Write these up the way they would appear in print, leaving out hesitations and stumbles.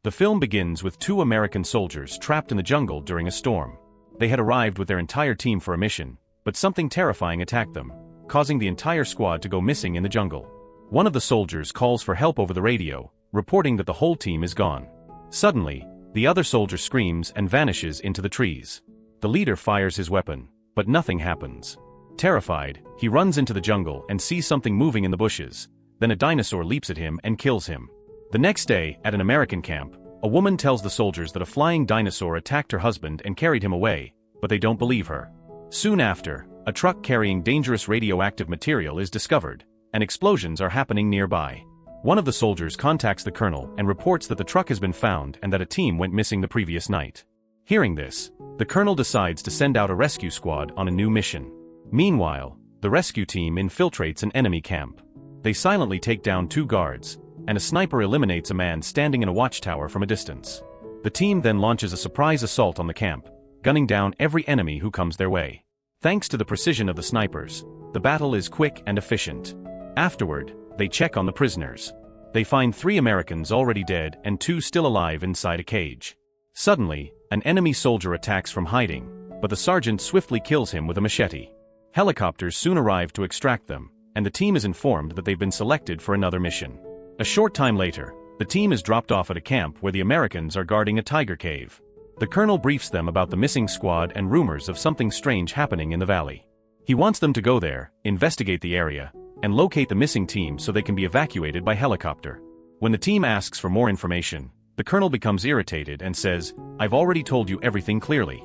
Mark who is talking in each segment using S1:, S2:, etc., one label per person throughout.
S1: The film begins with two American soldiers trapped in the jungle during a storm. They had arrived with their entire team for a mission, but something terrifying attacked them, causing the entire squad to go missing in the jungle. One of the soldiers calls for help over the radio, reporting that the whole team is gone. Suddenly, the other soldier screams and vanishes into the trees. The leader fires his weapon, but nothing happens. Terrified, he runs into the jungle and sees something moving in the bushes. Then a dinosaur leaps at him and kills him. The next day, at an American camp, a woman tells the soldiers that a flying dinosaur attacked her husband and carried him away, but they don't believe her. Soon after, a truck carrying dangerous radioactive material is discovered, and explosions are happening nearby. One of the soldiers contacts the colonel and reports that the truck has been found and that a team went missing the previous night. Hearing this, the colonel decides to send out a rescue squad on a new mission. Meanwhile, the rescue team infiltrates an enemy camp. They silently take down two guards, and a sniper eliminates a man standing in a watchtower from a distance. The team then launches a surprise assault on the camp, gunning down every enemy who comes their way. Thanks to the precision of the snipers, the battle is quick and efficient. Afterward, they check on the prisoners. They find 3 Americans already dead and 2 still alive inside a cage. Suddenly, an enemy soldier attacks from hiding, but the sergeant swiftly kills him with a machete. Helicopters soon arrive to extract them, and the team is informed that they've been selected for another mission. A short time later, the team is dropped off at a camp where the Americans are guarding a tiger cave. The colonel briefs them about the missing squad and rumors of something strange happening in the valley. He wants them to go there, investigate the area, and locate the missing team so they can be evacuated by helicopter. When the team asks for more information, the colonel becomes irritated and says, "I've already told you everything clearly."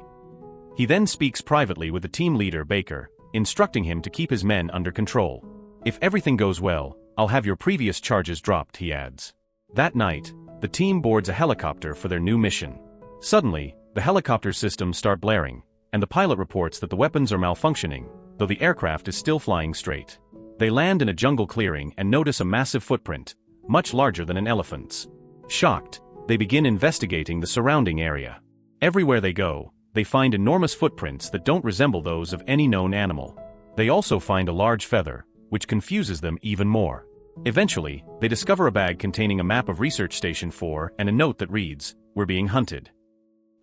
S1: He then speaks privately with the team leader Baker, instructing him to keep his men under control. "If everything goes well, I'll have your previous charges dropped," he adds. That night, the team boards a helicopter for their new mission. Suddenly, the helicopter systems start blaring, and the pilot reports that the weapons are malfunctioning, though the aircraft is still flying straight. They land in a jungle clearing and notice a massive footprint, much larger than an elephant's. Shocked, they begin investigating the surrounding area. Everywhere they go, they find enormous footprints that don't resemble those of any known animal. They also find a large feather, which confuses them even more. Eventually, they discover a bag containing a map of Research Station 4 and a note that reads, "We're being hunted."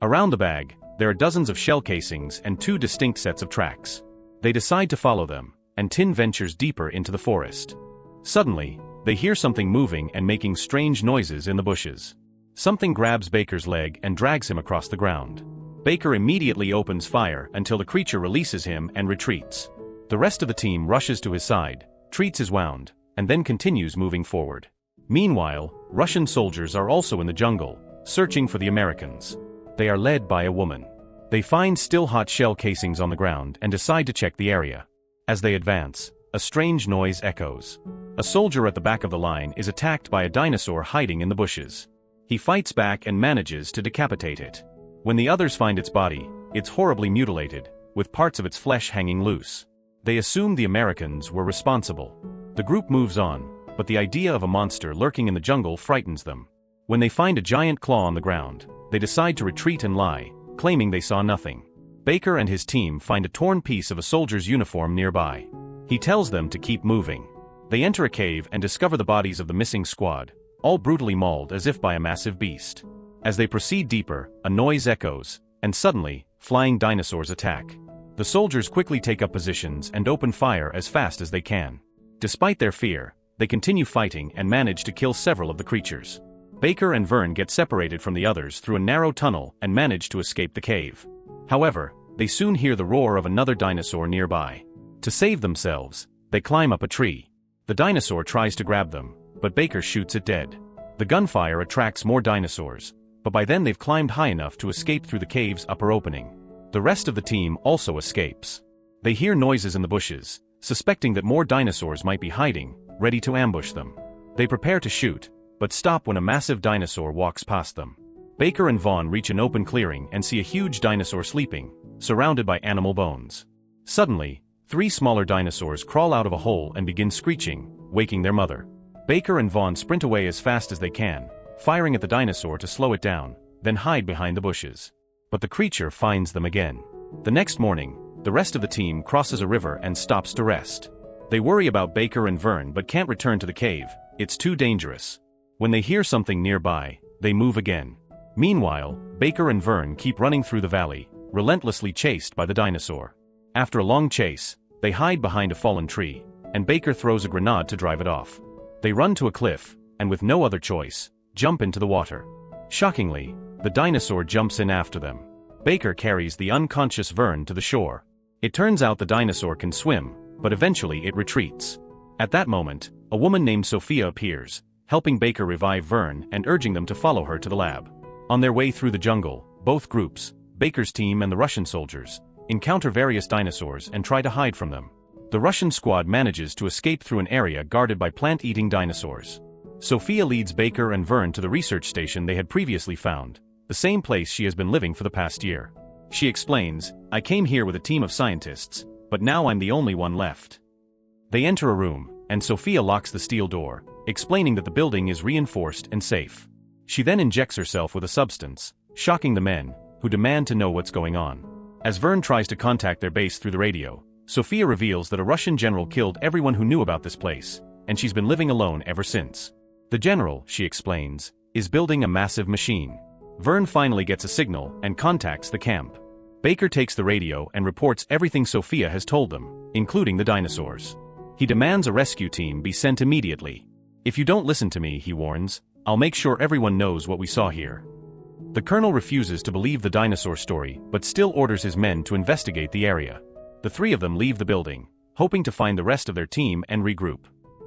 S1: Around the bag, there are dozens of shell casings and 2 distinct sets of tracks. They decide to follow them, and Tin ventures deeper into the forest. Suddenly, they hear something moving and making strange noises in the bushes. Something grabs Baker's leg and drags him across the ground. Baker immediately opens fire until the creature releases him and retreats. The rest of the team rushes to his side, treats his wound, and then continues moving forward. Meanwhile, Russian soldiers are also in the jungle, searching for the Americans. They are led by a woman. They find still hot shell casings on the ground and decide to check the area. As they advance, a strange noise echoes. A soldier at the back of the line is attacked by a dinosaur hiding in the bushes. He fights back and manages to decapitate it. When the others find its body, it's horribly mutilated, with parts of its flesh hanging loose. They assume the Americans were responsible. The group moves on, but the idea of a monster lurking in the jungle frightens them. When they find a giant claw on the ground, they decide to retreat and lie, claiming they saw nothing. Baker and his team find a torn piece of a soldier's uniform nearby. He tells them to keep moving. They enter a cave and discover the bodies of the missing squad, all brutally mauled as if by a massive beast. As they proceed deeper, a noise echoes, and suddenly, flying dinosaurs attack. The soldiers quickly take up positions and open fire as fast as they can. Despite their fear, they continue fighting and manage to kill several of the creatures. Baker and Vern get separated from the others through a narrow tunnel and manage to escape the cave. However, they soon hear the roar of another dinosaur nearby. To save themselves, they climb up a tree. The dinosaur tries to grab them, but Baker shoots it dead. The gunfire attracts more dinosaurs, but by then they've climbed high enough to escape through the cave's upper opening. The rest of the team also escapes. They hear noises in the bushes, suspecting that more dinosaurs might be hiding, ready to ambush them. They prepare to shoot, but stop when a massive dinosaur walks past them. Baker and Vaughn reach an open clearing and see a huge dinosaur sleeping, surrounded by animal bones. Suddenly, 3 smaller dinosaurs crawl out of a hole and begin screeching, waking their mother. Baker and Vaughn sprint away as fast as they can, firing at the dinosaur to slow it down, then hide behind the bushes. But the creature finds them again. The next morning, the rest of the team crosses a river and stops to rest. They worry about Baker and Vern but can't return to the cave, it's too dangerous. When they hear something nearby, They move again. Meanwhile, Baker and Vern keep running through the valley, relentlessly chased by the dinosaur. After a long chase, they hide behind a fallen tree, and Baker throws a grenade to drive it off. They run to a cliff, and with no other choice, jump into the water. Shockingly, the dinosaur jumps in after them. Baker carries the unconscious Vern to the shore. It turns out the dinosaur can swim, but eventually it retreats. At that moment, a woman named Sophia appears, helping Baker revive Vern and urging them to follow her to the lab. On their way through the jungle, both groups, Baker's team and the Russian soldiers, encounter various dinosaurs and try to hide from them. The Russian squad manages to escape through an area guarded by plant-eating dinosaurs. Sophia leads Baker and Vern to the research station they had previously found, the same place she has been living for the past year. She explains, "I came here with a team of scientists, but now I'm the only one left." They enter a room, and Sophia locks the steel door, explaining that the building is reinforced and safe. She then injects herself with a substance, shocking the men, who demand to know what's going on. As Vern tries to contact their base through the radio, Sophia reveals that a Russian general killed everyone who knew about this place, and she's been living alone ever since. The general, she explains, is building a massive machine. Vern finally gets a signal and contacts the camp. Baker takes the radio and reports everything Sophia has told them, including the dinosaurs. He demands a rescue team be sent immediately. "If you don't listen to me," he warns, "I'll make sure everyone knows what we saw here." The colonel refuses to believe the dinosaur story but still orders his men to investigate the area. The three of them leave the building, hoping to find the rest of their team and regroup.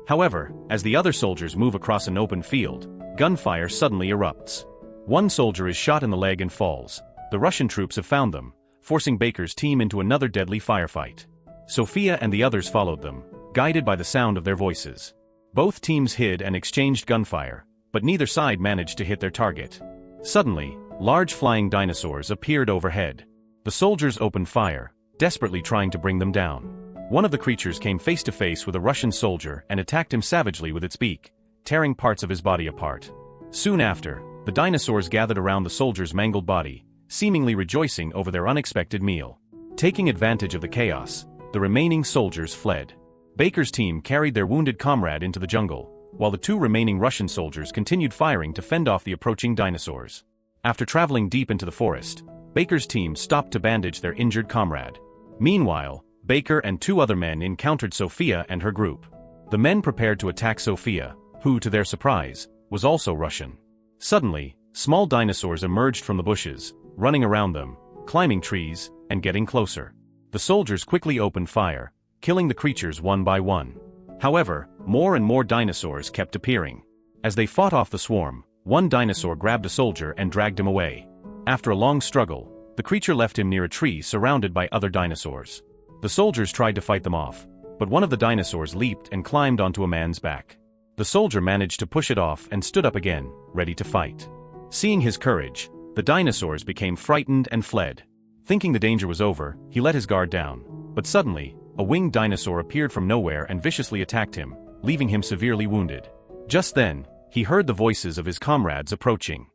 S1: However, as the other soldiers move across an open field, gunfire suddenly erupts. One soldier is shot in the leg and falls. The Russian troops have found them, forcing Baker's team into another deadly firefight. Sophia and the others followed them, guided by the sound of their voices. Both teams hid and exchanged gunfire, but neither side managed to hit their target. Suddenly, large flying dinosaurs appeared overhead. The soldiers opened fire, desperately trying to bring them down. One of the creatures came face to face with a Russian soldier and attacked him savagely with its beak, tearing parts of his body apart. Soon after, the dinosaurs gathered around the soldier's mangled body, seemingly rejoicing over their unexpected meal. Taking advantage of the chaos, the remaining soldiers fled. Baker's team carried their wounded comrade into the jungle, while the two remaining Russian soldiers continued firing to fend off the approaching dinosaurs. After traveling deep into the forest, Baker's team stopped to bandage their injured comrade. Meanwhile, Baker and two other men encountered Sophia and her group. The men prepared to attack Sophia, who, to their surprise, was also Russian. Suddenly, small dinosaurs emerged from the bushes, running around them, climbing trees, and getting closer. The soldiers quickly opened fire, killing the creatures one by one. However, more and more dinosaurs kept appearing. As they fought off the swarm, one dinosaur grabbed a soldier and dragged him away. After a long struggle, the creature left him near a tree surrounded by other dinosaurs. The soldiers tried to fight them off, but one of the dinosaurs leaped and climbed onto a man's back. The soldier managed to push it off and stood up again, ready to fight. Seeing his courage, the dinosaurs became frightened and fled. Thinking the danger was over, he let his guard down, but suddenly, a winged dinosaur appeared from nowhere and viciously attacked him, leaving him severely wounded. Just then, he heard the voices of his comrades approaching.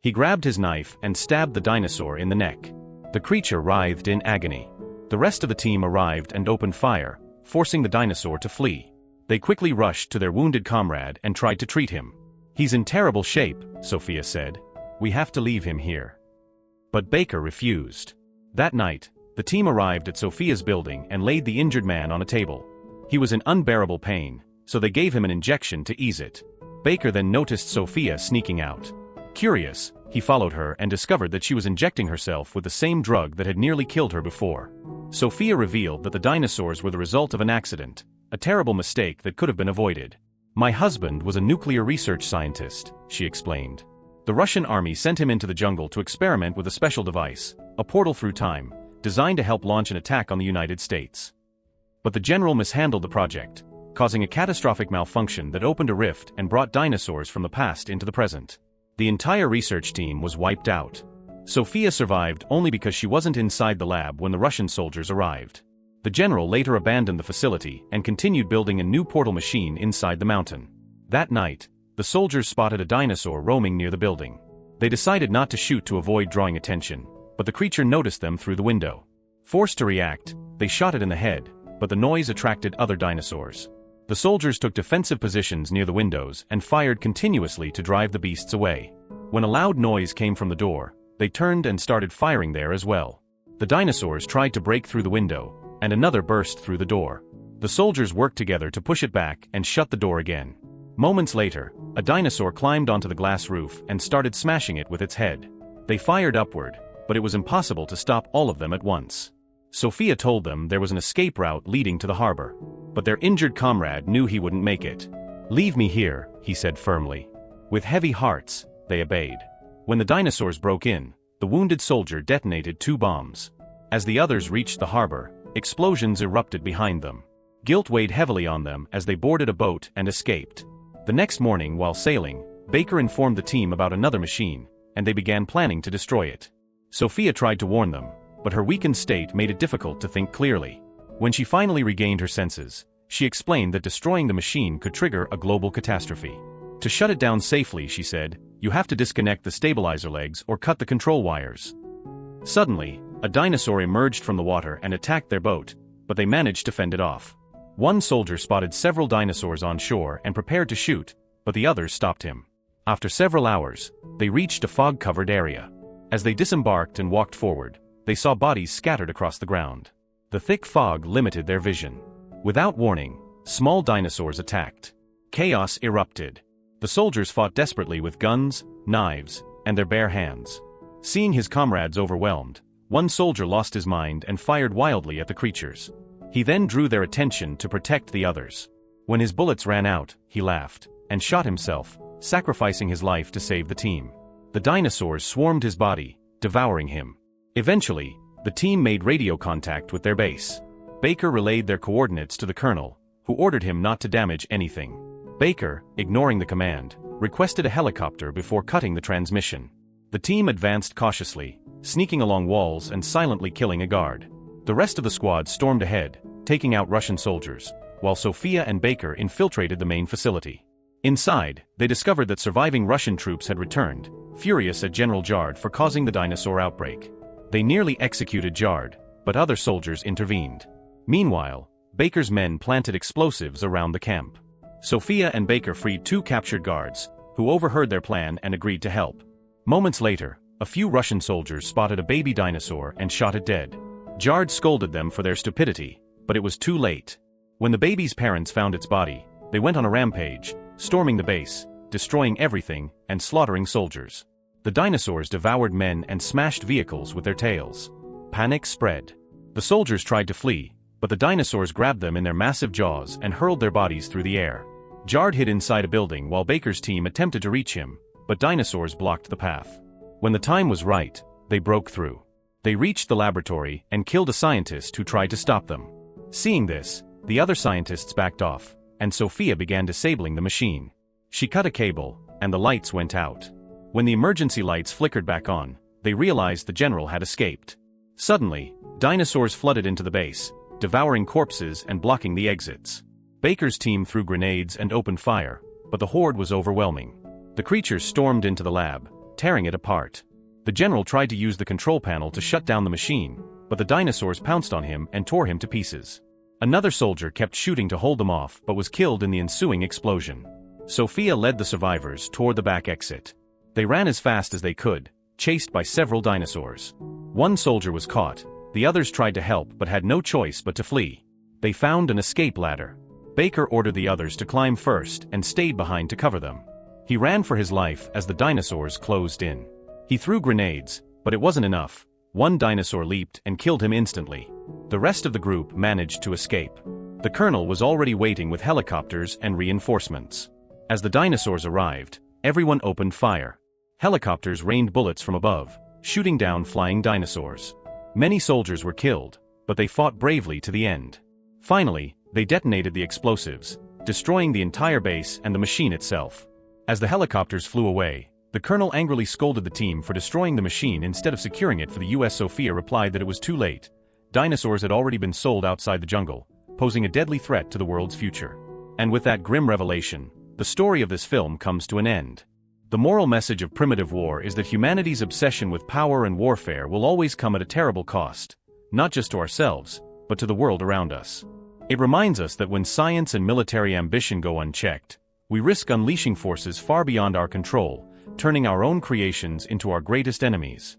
S1: He grabbed his knife and stabbed the dinosaur in the neck. The creature writhed in agony. The rest of the team arrived and opened fire, forcing the dinosaur to flee. They quickly rushed to their wounded comrade and tried to treat him. "He's in terrible shape," Sophia said. "We have to leave him here." But Baker refused. That night, the team arrived at Sophia's building and laid the injured man on a table. He was in unbearable pain, so they gave him an injection to ease it. Baker then noticed Sophia sneaking out. Curious, he followed her and discovered that she was injecting herself with the same drug that had nearly killed her before. Sophia revealed that the dinosaurs were the result of an accident, a terrible mistake that could have been avoided. "My husband was a nuclear research scientist," she explained. "The Russian army sent him into the jungle to experiment with a special device, a portal through time, designed to help launch an attack on the United States. But the general mishandled the project, causing a catastrophic malfunction that opened a rift and brought dinosaurs from the past into the present. The entire research team was wiped out. Sophia survived only because she wasn't inside the lab when the Russian soldiers arrived. The general later abandoned the facility and continued building a new portal machine inside the mountain. That night, the soldiers spotted a dinosaur roaming near the building. They decided not to shoot to avoid drawing attention, but the creature noticed them through the window. Forced to react, they shot it in the head, but the noise attracted other dinosaurs. The soldiers took defensive positions near the windows and fired continuously to drive the beasts away. When a loud noise came from the door, they turned and started firing there as well. The dinosaurs tried to break through the window, and another burst through the door. The soldiers worked together to push it back and shut the door again. Moments later, a dinosaur climbed onto the glass roof and started smashing it with its head. They fired upward, but it was impossible to stop all of them at once. Sophia told them there was an escape route leading to the harbor, but their injured comrade knew he wouldn't make it. "Leave me here," he said firmly. With heavy hearts, they obeyed. When the dinosaurs broke in, the wounded soldier detonated 2 bombs. As the others reached the harbor, explosions erupted behind them. Guilt weighed heavily on them as they boarded a boat and escaped. The next morning while sailing, Baker informed the team about another machine, and they began planning to destroy it. Sophia tried to warn them, but her weakened state made it difficult to think clearly. When she finally regained her senses, she explained that destroying the machine could trigger a global catastrophe. To shut it down safely, she said, you have to disconnect the stabilizer legs or cut the control wires. Suddenly, a dinosaur emerged from the water and attacked their boat, but they managed to fend it off. One soldier spotted several dinosaurs on shore and prepared to shoot, but the others stopped him. After several hours, they reached a fog-covered area. As they disembarked and walked forward, they saw bodies scattered across the ground. The thick fog limited their vision. Without warning, small dinosaurs attacked. Chaos erupted. The soldiers fought desperately with guns, knives, and their bare hands. Seeing his comrades overwhelmed, one soldier lost his mind and fired wildly at the creatures. He then drew their attention to protect the others. When his bullets ran out, he laughed and shot himself, sacrificing his life to save the team. The dinosaurs swarmed his body, devouring him. Eventually, the team made radio contact with their base. Baker relayed their coordinates to the colonel, who ordered him not to damage anything. Baker, ignoring the command, requested a helicopter before cutting the transmission. The team advanced cautiously, sneaking along walls and silently killing a guard. The rest of the squad stormed ahead, taking out Russian soldiers, while Sophia and Baker infiltrated the main facility. Inside, they discovered that surviving Russian troops had returned, furious at General Jard for causing the dinosaur outbreak. They nearly executed Jard, but other soldiers intervened. Meanwhile, Baker's men planted explosives around the camp. Sophia and Baker freed 2 captured guards, who overheard their plan and agreed to help. Moments later, a few Russian soldiers spotted a baby dinosaur and shot it dead. Jard scolded them for their stupidity, but it was too late. When the baby's parents found its body, they went on a rampage, storming the base, destroying everything, and slaughtering soldiers. The dinosaurs devoured men and smashed vehicles with their tails. Panic spread. The soldiers tried to flee, but the dinosaurs grabbed them in their massive jaws and hurled their bodies through the air. Jard hid inside a building while Baker's team attempted to reach him, but dinosaurs blocked the path. When the time was right, they broke through. They reached the laboratory and killed a scientist who tried to stop them. Seeing this, the other scientists backed off, and Sophia began disabling the machine. She cut a cable, and the lights went out. When the emergency lights flickered back on, they realized the general had escaped. Suddenly, dinosaurs flooded into the base, devouring corpses and blocking the exits. Baker's team threw grenades and opened fire, but the horde was overwhelming. The creatures stormed into the lab, tearing it apart. The general tried to use the control panel to shut down the machine, but the dinosaurs pounced on him and tore him to pieces. Another soldier kept shooting to hold them off but was killed in the ensuing explosion. Sophia led the survivors toward the back exit. They ran as fast as they could, chased by several dinosaurs. One soldier was caught, the others tried to help but had no choice but to flee. They found an escape ladder. Baker ordered the others to climb first and stayed behind to cover them. He ran for his life as the dinosaurs closed in. He threw grenades, but it wasn't enough. One dinosaur leaped and killed him instantly. The rest of the group managed to escape. The colonel was already waiting with helicopters and reinforcements. As the dinosaurs arrived, everyone opened fire. Helicopters rained bullets from above, shooting down flying dinosaurs. Many soldiers were killed, but they fought bravely to the end. Finally, they detonated the explosives, destroying the entire base and the machine itself. As the helicopters flew away, the colonel angrily scolded the team for destroying the machine instead of securing it for the U.S. Sophia replied that it was too late. Dinosaurs had already been sold outside the jungle, posing a deadly threat to the world's future. And with that grim revelation, the story of this film comes to an end. The moral message of Primitive War is that humanity's obsession with power and warfare will always come at a terrible cost, not just to ourselves, but to the world around us. It reminds us that when science and military ambition go unchecked, we risk unleashing forces far beyond our control, turning our own creations into our greatest enemies.